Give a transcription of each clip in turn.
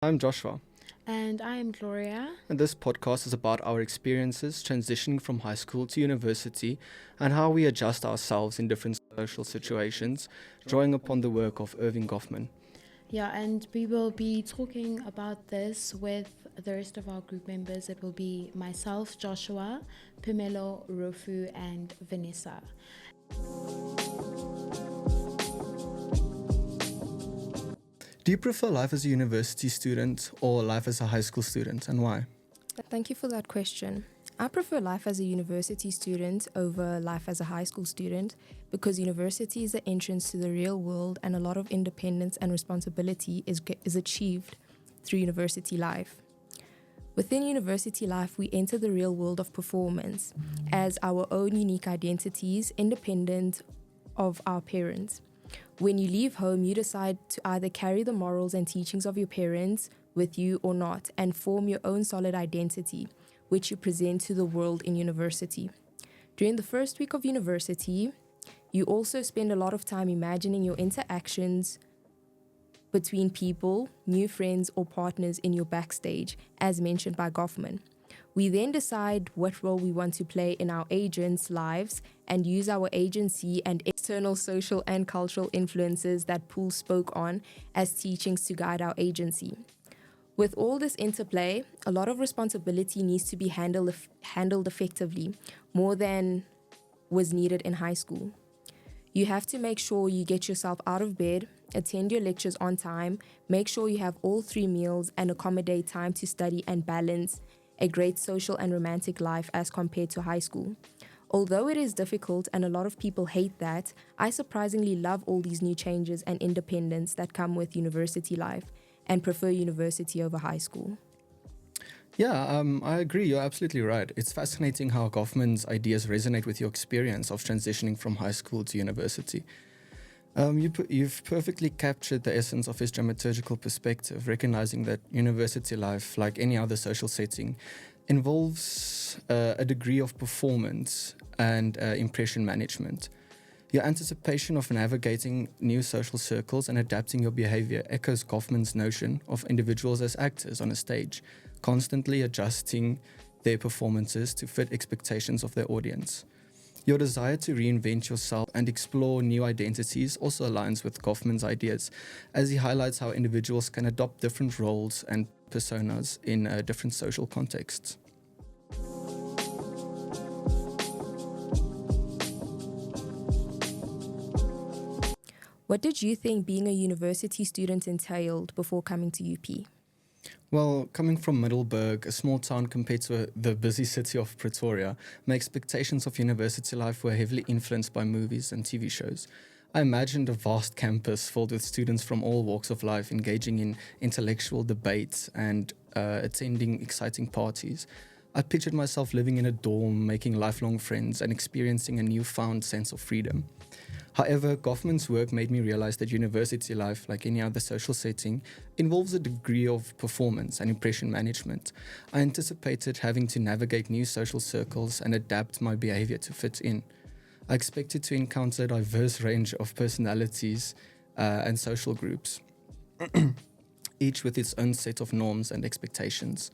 I'm Joshua, And I am Gloria. and this podcast is about our experiences transitioning from high school to university and how we adjust ourselves in different social situations, drawing upon the work of Irving Goffman. Yeah, and we will be talking about this with the rest of our group members. It will be myself, Joshua, Pamelo, Rofu, and Vanessa. Do you prefer life as a university student or life as a high school student, and why? Thank you for that question. I prefer life as a university student over life as a high school student because university is the entrance to the real world and a lot of independence and responsibility is achieved through university life. Within university life, we enter the real world of performance as our own unique identities independent of our parents. When you leave home, you decide to either carry the morals and teachings of your parents with you or not and form your own solid identity, which you present to the world in university. During the first week of university, you also spend a lot of time imagining your interactions between people, new friends, or partners in your backstage, as mentioned by Goffman. We then decide what role we want to play in our agents' lives and use our agency and external social and cultural influences that Poole spoke on as teachings to guide our agency. With all this interplay, a lot of responsibility needs to be handled effectively, more than was needed in high school. You have to make sure you get yourself out of bed, attend your lectures on time, make sure you have all 3 meals, and accommodate time to study and balance a great social and romantic life as compared to high school. Although it is difficult and a lot of people hate that, I surprisingly love all these new changes and independence that come with university life and prefer university over high school. Yeah, I agree. You're absolutely right. It's fascinating how Goffman's ideas resonate with your experience of transitioning from high school to university. You've perfectly captured the essence of his dramaturgical perspective, recognizing that university life, like any other social setting, involves a degree of performance and impression management. Your anticipation of navigating new social circles and adapting your behavior echoes Goffman's notion of individuals as actors on a stage, constantly adjusting their performances to fit expectations of their audience. Your desire to reinvent yourself and explore new identities also aligns with Goffman's ideas, as he highlights how individuals can adopt different roles and personas in different social contexts. What did you think being a university student entailed before coming to UP? Well, coming from Middelburg, a small town compared to the busy city of Pretoria, my expectations of university life were heavily influenced by movies and TV shows. I imagined a vast campus filled with students from all walks of life engaging in intellectual debates and attending exciting parties. I pictured myself living in a dorm, making lifelong friends, and experiencing a newfound sense of freedom. However, Goffman's work made me realize that university life, like any other social setting, involves a degree of performance and impression management. I anticipated having to navigate new social circles and adapt my behavior to fit in. I expected to encounter a diverse range of personalities and social groups, each with its own set of norms and expectations.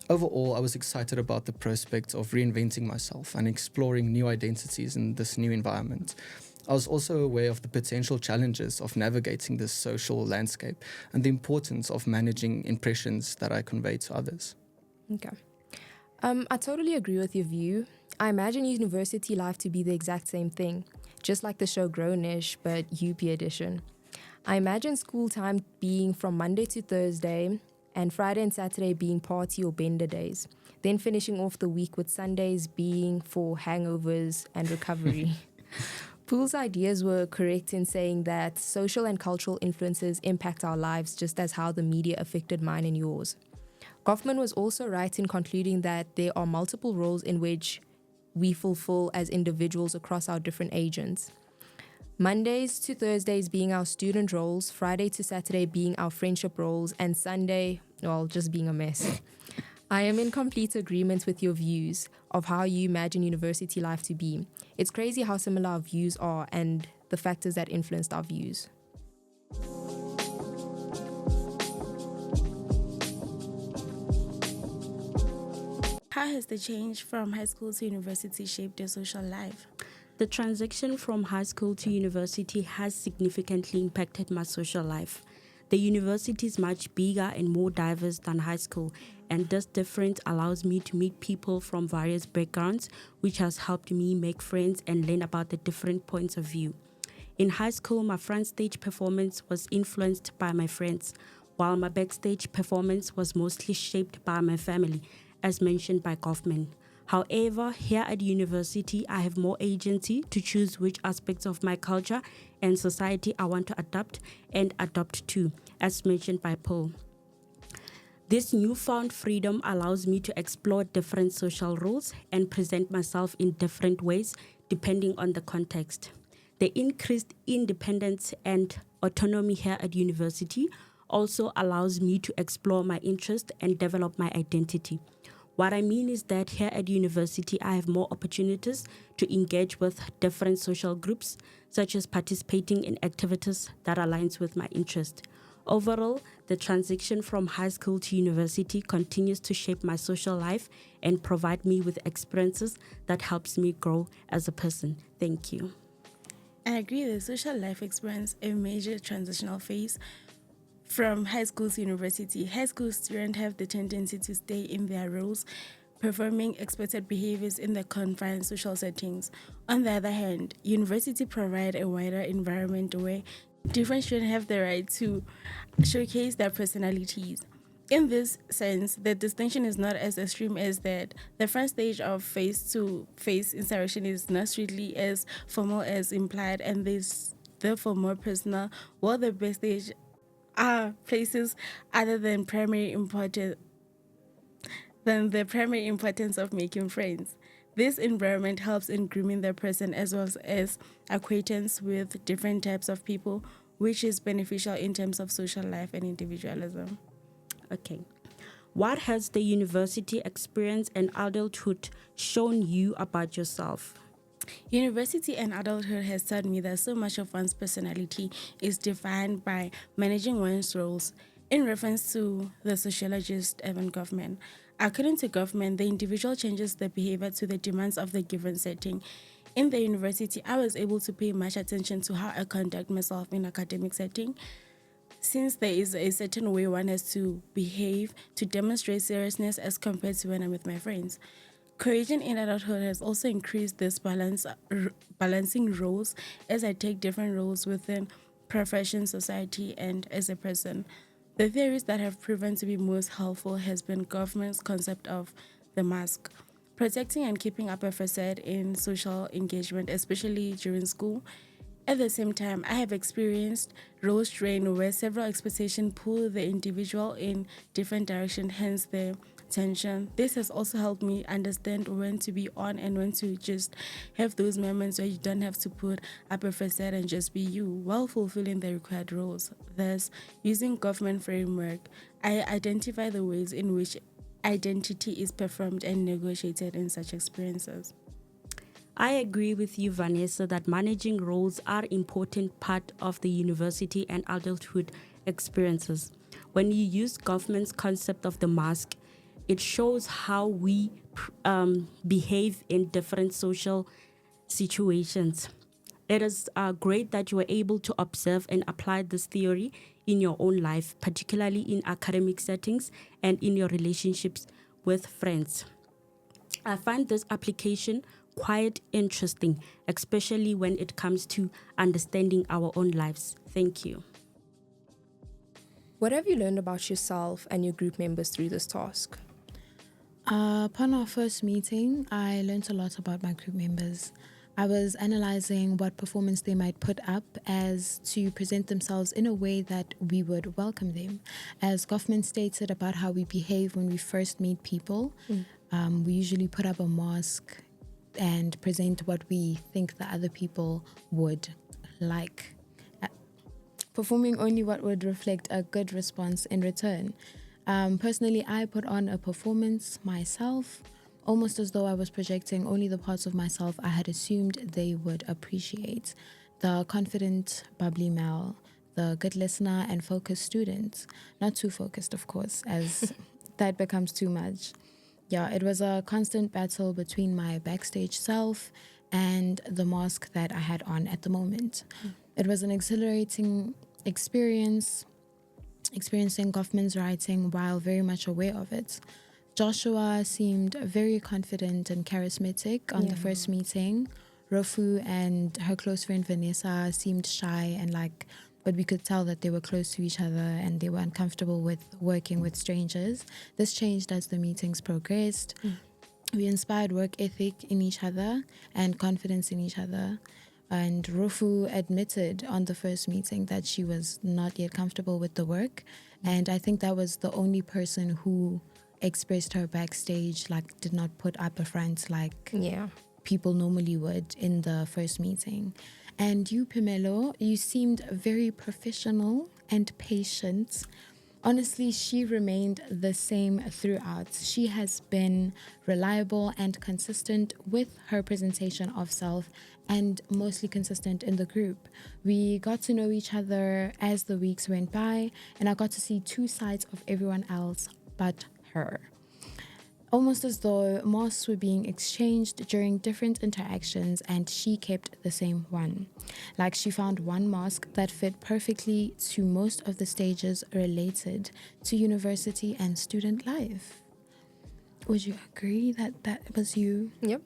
Overall, I was excited about the prospect of reinventing myself and exploring new identities in this new environment. I was also aware of the potential challenges of navigating this social landscape and the importance of managing impressions that I convey to others. Okay. I totally agree with your view. I imagine university life to be the exact same thing, just like the show Grownish, but UP edition. I imagine school time being from Monday to Thursday and Friday and Saturday being party or bender days, then finishing off the week with Sundays being for hangovers and recovery. Poole's ideas were correct in saying that social and cultural influences impact our lives just as how the media affected mine and yours. Goffman was also right in concluding that there are multiple roles in which we fulfill as individuals across our different agents. Mondays to Thursdays being our student roles, Friday to Saturday being our friendship roles, and Sunday, well, just being a mess. I am in complete agreement with your views of how you imagine university life to be. It's crazy how similar our views are and the factors that influenced our views. How has the change from high school to university shaped your social life? The transition from high school to university has significantly impacted my social life. The university is much bigger and more diverse than high school, and this difference allows me to meet people from various backgrounds, which has helped me make friends and learn about the different points of view. In high school, my front stage performance was influenced by my friends, while my backstage performance was mostly shaped by my family, as mentioned by Goffman. However, here at university, I have more agency to choose which aspects of my culture and society I want to adapt and adopt to, as mentioned by Poole. This newfound freedom allows me to explore different social roles and present myself in different ways depending on the context. The increased independence and autonomy here at university also allows me to explore my interest and develop my identity. What I mean is that here at university, I have more opportunities to engage with different social groups, such as participating in activities that aligns with my interest. Overall, the transition from high school to university continues to shape my social life and provide me with experiences that helps me grow as a person. Thank you. I agree that social life experienced a major transitional phase from high school to university. High school students have the tendency to stay in their roles, performing expected behaviors in the confined social settings. On the other hand, university provide a wider environment where different students have the right to showcase their personalities. In this sense, the distinction is not as extreme as that. The first stage of face-to-face interaction is not strictly as formal as implied, and is therefore more personal, while the backstage are places other than the primary importance of making friends. This environment helps in grooming the person as well as acquaintance with different types of people, which is beneficial in terms of social life and individualism. Okay. What has the university experience and adulthood shown you about yourself? University and adulthood has taught me that so much of one's personality is defined by managing one's roles. In reference to the sociologist Evan Goffman, according to Goffman, the individual changes their behavior to the demands of the given setting. In the university, I was able to pay much attention to how I conduct myself in academic setting, since there is a certain way one has to behave to demonstrate seriousness as compared to when I'm with my friends. Cohesion in adulthood has also increased this balancing roles as I take different roles within profession, society, and as a person. The theories that have proven to be most helpful has been government's concept of the mask, protecting and keeping up a facade in social engagement, especially during school. At the same time, I have experienced role strain where several expectations pull the individual in different directions, hence the tension. This has also helped me understand when to be on and when to just have those moments where you don't have to put up a facade and just be you while fulfilling the required roles. Thus, using government framework, I identify the ways in which identity is performed and negotiated in such experiences. I agree with you, Vanessa, that managing roles are an important part of the university and adulthood experiences. When you use government's concept of the mask, it shows how we behave in different social situations. It is great that you were able to observe and apply this theory in your own life, particularly in academic settings and in your relationships with friends. I find this application quite interesting, especially when it comes to understanding our own lives. Thank you. What have you learned about yourself and your group members through this task? Upon our first meeting, I learned a lot about my group members. I was analyzing what performance they might put up as to present themselves in a way that we would welcome them. As Goffman stated about how we behave when we first meet people, we usually put up a mask and present what we think the other people would like, performing only what would reflect a good response in return. Personally, I put on a performance myself, almost as though I was projecting only the parts of myself I had assumed they would appreciate. The confident, bubbly Mel, the good listener and focused student. Not too focused, of course, as that becomes too much. Yeah, it was a constant battle between my backstage self and the mask that I had on at the moment. It was an exhilarating experience, experiencing Goffman's writing while very much aware of it. Joshua seemed very confident and charismatic on the first meeting. Rofu and her close friend Vanessa seemed shy and but we could tell that they were close to each other and they were uncomfortable with working with strangers. This changed as the meetings progressed. We inspired work ethic in each other and confidence in each other. And Rofu admitted on the first meeting that she was not yet comfortable with the work. And I think that was the only person who expressed her backstage, did not put up a front people normally would in the first meeting. And you, Pamelo, you seemed very professional and patient. Honestly, she remained the same throughout. She has been reliable and consistent with her presentation of self and mostly consistent in the group. We got to know each other as the weeks went by, and I got to see two sides of everyone else but her. Almost as though masks were being exchanged during different interactions and she kept the same one. She found one mask that fit perfectly to most of the stages related to university and student life. Would you agree that that was you? Yep.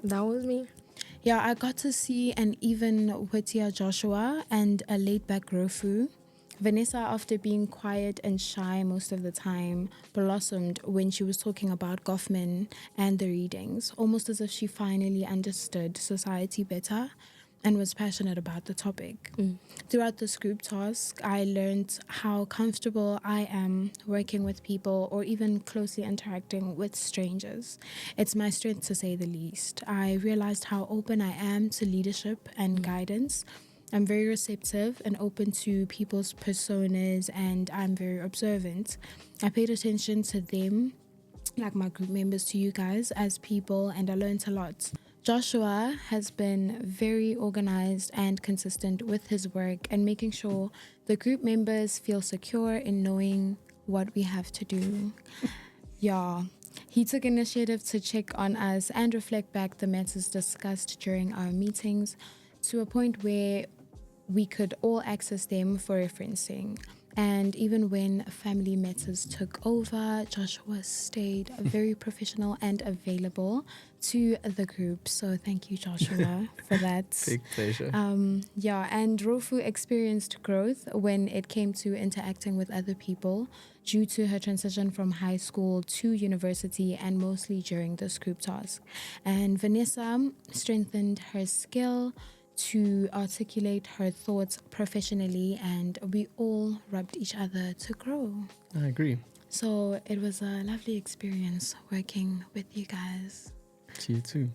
That was me. Yeah, I got to see an even wittier Joshua and a laid-back Rofu. Vanessa, after being quiet and shy most of the time, blossomed when she was talking about Goffman and the readings, almost as if she finally understood society better and was passionate about the topic. Throughout this group task, I learned how comfortable I am working with people or even closely interacting with strangers. It's my strength, to say the least. I realized how open I am to leadership and guidance. I'm very receptive and open to people's personas, and I'm very observant. I paid attention to them, like my group members, to you guys as people, and I learned a lot. Joshua has been very organized and consistent with his work and making sure the group members feel secure in knowing what we have to do. Yeah. He took initiative to check on us and reflect back the matters discussed during our meetings to a point where we could all access them for referencing. And even when family matters took over, Joshua stayed very professional and available to the group. So thank you, Joshua, for that. Big pleasure. Yeah, and Rofu experienced growth when it came to interacting with other people due to her transition from high school to university and mostly during this group task. And Vanessa strengthened her skill to articulate her thoughts professionally, and we all rubbed each other to grow. I agree. So it was a lovely experience working with you guys. To you too.